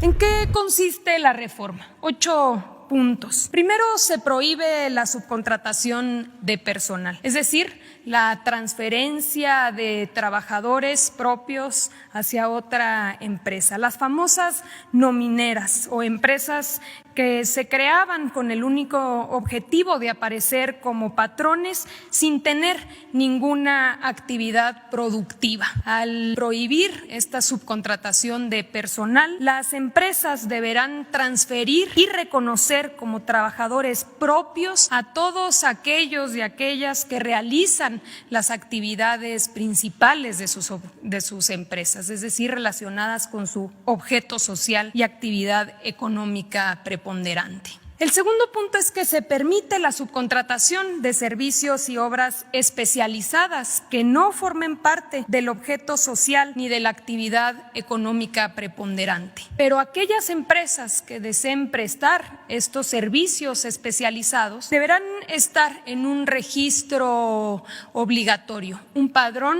¿En qué consiste la reforma? 8 puntos. Primero, se prohíbe la subcontratación de personal, es decir, la transferencia de trabajadores propios hacia otra empresa. Las famosas nomineras o empresas que se creaban con el único objetivo de aparecer como patrones sin tener ninguna actividad productiva. Al prohibir esta subcontratación de personal, las empresas deberán transferir y reconocer como trabajadores propios a todos aquellos y aquellas que realizan las actividades principales de sus empresas, es decir, relacionadas con su objeto social y actividad económica preponderante. El segundo punto es que se permite la subcontratación de servicios y obras especializadas que no formen parte del objeto social ni de la actividad económica preponderante. Pero aquellas empresas que deseen prestar estos servicios especializados deberán estar en un registro obligatorio, un padrón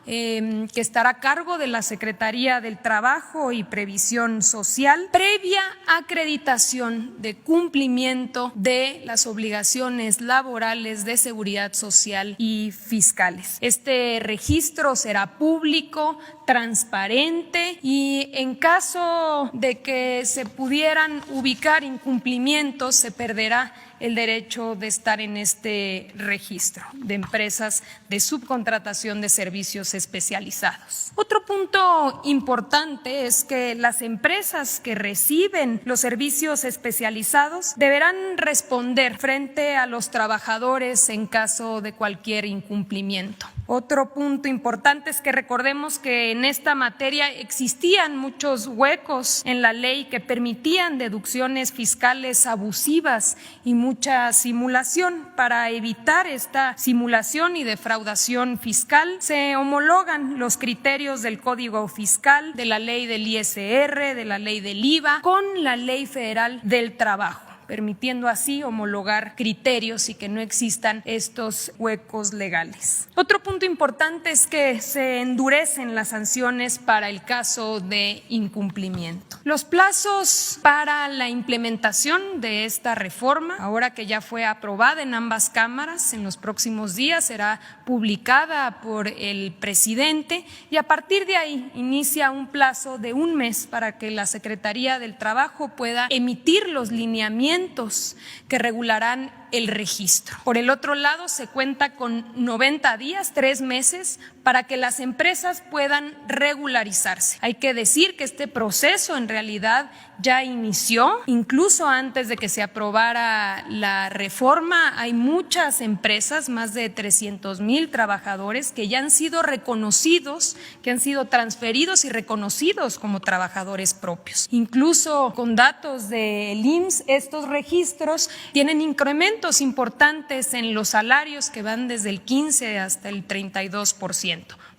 que estará a cargo de la Secretaría del Trabajo y Previsión Social, previa acreditación de cumplimiento de las obligaciones laborales de seguridad social y fiscales. Este registro será público, transparente y en caso de que se pudieran ubicar incumplimientos, se perderá el derecho de estar en este registro de empresas de subcontratación de servicios especializados. Otro punto importante es que las empresas que reciben los servicios especializados deberán responder frente a los trabajadores en caso de cualquier incumplimiento. Otro punto importante es que recordemos que en esta materia existían muchos huecos en la ley que permitían deducciones fiscales abusivas y mucha simulación. Para evitar esta simulación y defraudación fiscal, se homologan los criterios del Código Fiscal, de la ley del ISR, de la ley del IVA, con la Ley Federal del Trabajo, permitiendo así homologar criterios y que no existan estos huecos legales. Otro punto importante es que se endurecen las sanciones para el caso de incumplimiento. Los plazos para la implementación de esta reforma, ahora que ya fue aprobada en ambas cámaras, en los próximos días será publicada por el presidente y a partir de ahí inicia un plazo de 1 mes para que la Secretaría del Trabajo pueda emitir los lineamientos que regularán el registro. Por el otro lado, se cuenta con 90 días, 3 meses, para que las empresas puedan regularizarse. Hay que decir que este proceso en realidad ya inició, incluso antes de que se aprobara la reforma. Hay muchas empresas, más de 300,000 trabajadores que ya han sido reconocidos, que han sido transferidos y reconocidos como trabajadores propios. Incluso con datos del IMSS, estos registros tienen incrementos importantes en los salarios que van desde el 15 hasta el 32%.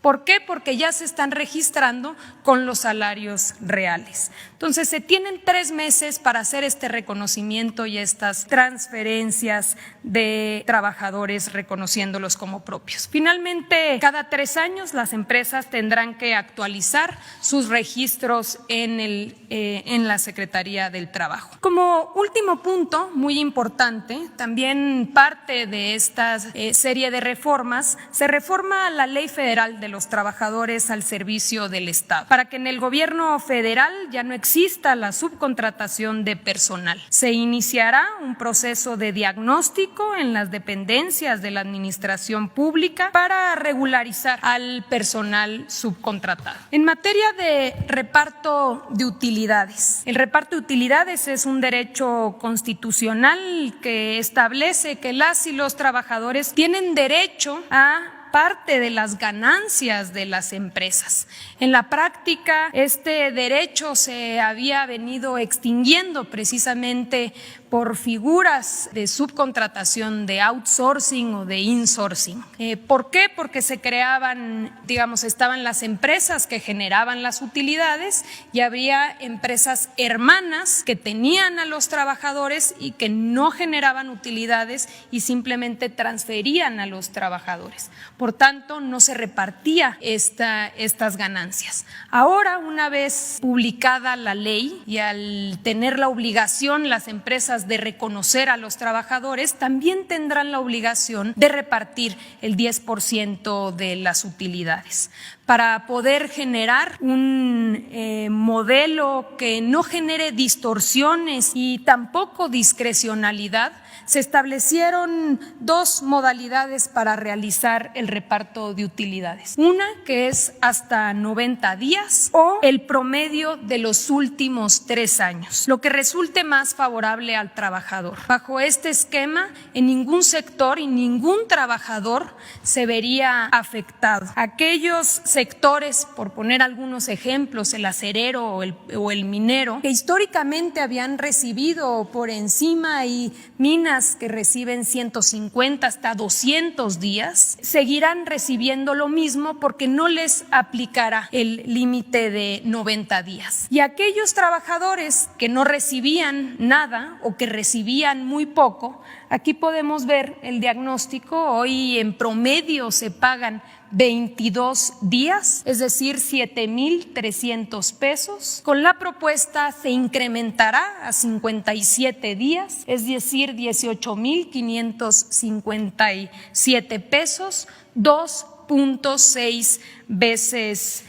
¿Por qué? Porque ya se están registrando con los salarios reales. Entonces, se tienen 3 meses para hacer este reconocimiento y estas transferencias de trabajadores reconociéndolos como propios. Finalmente, cada 3 años las empresas tendrán que actualizar sus registros en la Secretaría del Trabajo. Como último punto, muy importante, también parte de esta serie de reformas, se reforma la Ley Federal de los trabajadores al servicio del Estado, para que en el gobierno federal ya no exista la subcontratación de personal. Se iniciará un proceso de diagnóstico en las dependencias de la administración pública para regularizar al personal subcontratado. En materia de reparto de utilidades, el reparto de utilidades es un derecho constitucional que establece que las y los trabajadores tienen derecho a parte de las ganancias de las empresas. En la práctica, este derecho se había venido extinguiendo precisamente por figuras de subcontratación, de outsourcing o de insourcing. ¿Por qué? Porque se creaban, estaban las empresas que generaban las utilidades y habría empresas hermanas que tenían a los trabajadores y que no generaban utilidades y simplemente transferían a los trabajadores. Por tanto, no se repartía estas ganancias. Ahora, una vez publicada la ley y al tener la obligación las empresas de reconocer a los trabajadores, también tendrán la obligación de repartir el 10% de las utilidades para poder generar un modelo que no genere distorsiones y tampoco discrecionalidad. Se establecieron dos modalidades para realizar el reparto de utilidades. Una que es hasta 90 días o el promedio de los últimos 3 años, lo que resulte más favorable al trabajador. Bajo este esquema, en ningún sector y ningún trabajador se vería afectado. Aquellos sectores, por poner algunos ejemplos, el acerero o el minero, que históricamente habían recibido por encima y minas que reciben 150 hasta 200 días, seguirán recibiendo lo mismo porque no les aplicará el límite de 90 días. Y aquellos trabajadores que no recibían nada o que recibían muy poco, aquí podemos ver el diagnóstico. Hoy en promedio se pagan 22 días, es decir, 7,300 pesos. Con la propuesta se incrementará a 57 días, es decir, 18,557 pesos, 2.6 veces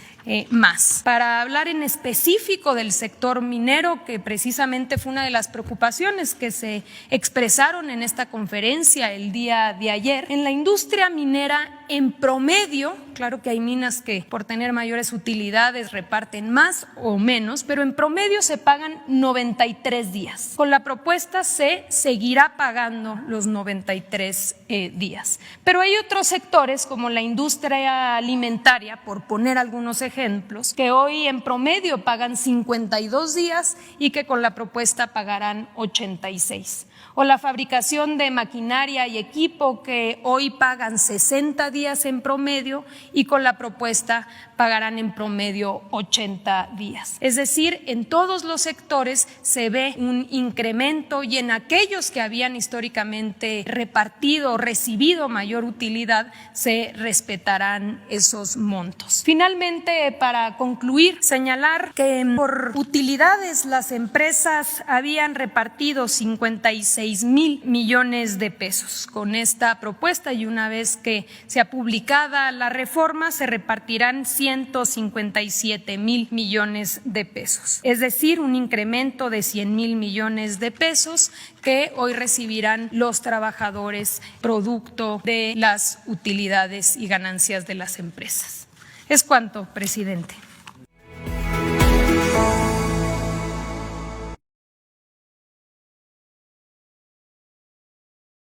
más. Para hablar en específico del sector minero, que precisamente fue una de las preocupaciones que se expresaron en esta conferencia el día de ayer, en la industria minera en promedio, claro que hay minas que por tener mayores utilidades reparten más o menos, pero en promedio se pagan 93 días. Con la propuesta se seguirá pagando los 93 días. Pero hay otros sectores como la industria alimentaria, por poner algunos ejemplos, que hoy en promedio pagan 52 días y que con la propuesta pagarán 86. O la fabricación de maquinaria y equipo, que hoy pagan 60 días en promedio y con la propuesta pagarán en promedio 80 días. Es decir, en todos los sectores se ve un incremento y en aquellos que habían históricamente repartido o recibido mayor utilidad se respetarán esos montos. Finalmente, para concluir, señalar que por utilidades las empresas habían repartido 56,000 millones de pesos. Con esta propuesta y una vez que sea publicada la reforma se repartirán 157,000 millones de pesos, es decir, un incremento de 100,000 millones de pesos que hoy recibirán los trabajadores producto de las utilidades y ganancias de las empresas. Es cuanto, presidente.